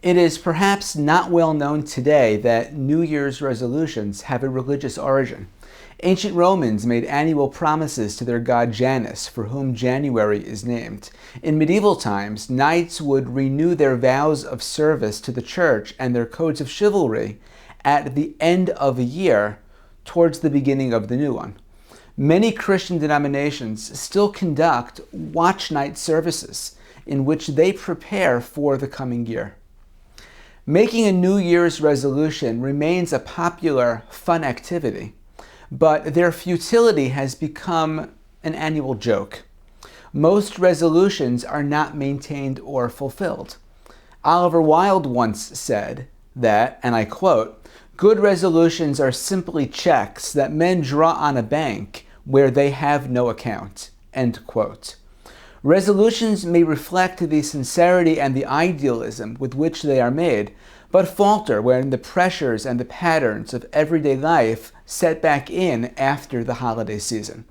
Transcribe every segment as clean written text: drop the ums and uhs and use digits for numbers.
It is perhaps not well known today that New Year's resolutions have a religious origin. Ancient Romans made annual promises to their god Janus, for whom January is named. In medieval times, knights would renew their vows of service to the church and their codes of chivalry at the end of a year towards the beginning of the new one. Many Christian denominations still conduct watch night services in which they prepare for the coming year. Making a New Year's resolution remains a popular, fun activity, but their futility has become an annual joke. Most resolutions are not maintained or fulfilled. Oliver Wilde once said that, and I quote, "Good resolutions are simply checks that men draw on a bank where they have no account." End quote. Resolutions may reflect the sincerity and the idealism with which they are made, but falter when the pressures and the patterns of everyday life set back in after the holiday season.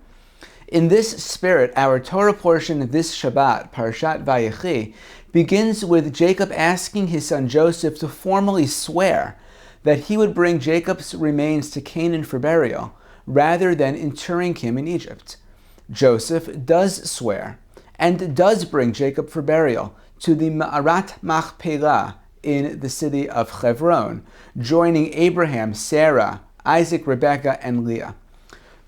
In this spirit, our Torah portion this Shabbat, Parashat Vayechi, begins with Jacob asking his son Joseph to formally swear that he would bring Jacob's remains to Canaan for burial, rather than interring him in Egypt. Joseph does swear, and does bring Jacob for burial to the Ma'arat Machpelah in the city of Hebron, joining Abraham, Sarah, Isaac, Rebekah, and Leah.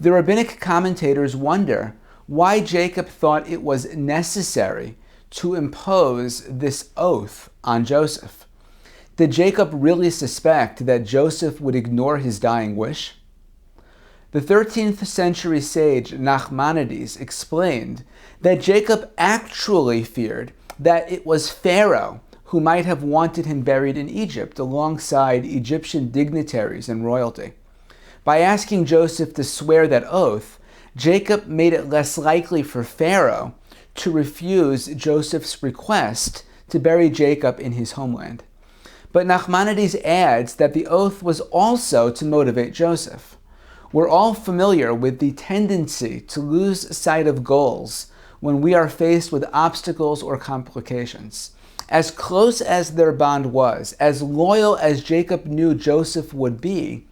The rabbinic commentators wonder why Jacob thought it was necessary to impose this oath on Joseph. Did Jacob really suspect that Joseph would ignore his dying wish? The 13th century sage Nachmanides explained that Jacob actually feared that it was Pharaoh who might have wanted him buried in Egypt alongside Egyptian dignitaries and royalty. By asking Joseph to swear that oath, Jacob made it less likely for Pharaoh to refuse Joseph's request to bury Jacob in his homeland. But Nachmanides adds that the oath was also to motivate Joseph. We're all familiar with the tendency to lose sight of goals when we are faced with obstacles or complications. As close as their bond was, as loyal as Jacob knew Joseph would be,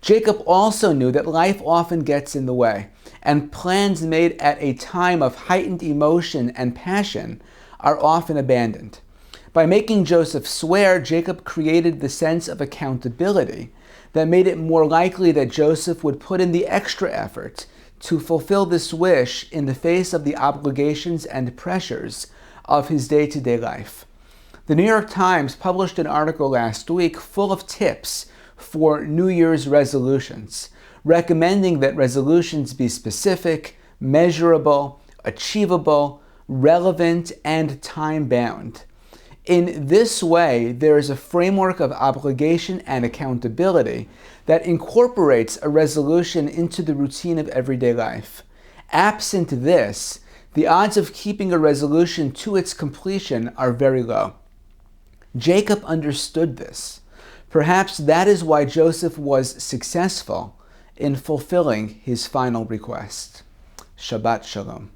Jacob also knew that life often gets in the way, and plans made at a time of heightened emotion and passion are often abandoned. By making Joseph swear, Jacob created the sense of accountability that made it more likely that Joseph would put in the extra effort to fulfill this wish in the face of the obligations and pressures of his day-to-day life. The New York Times published an article last week full of tips for New Year's resolutions, recommending that resolutions be specific, measurable, achievable, relevant, and time-bound. In this way, there is a framework of obligation and accountability that incorporates a resolution into the routine of everyday life. Absent this, the odds of keeping a resolution to its completion are very low. Jacob understood this. Perhaps that is why Joseph was successful in fulfilling his final request. Shabbat Shalom.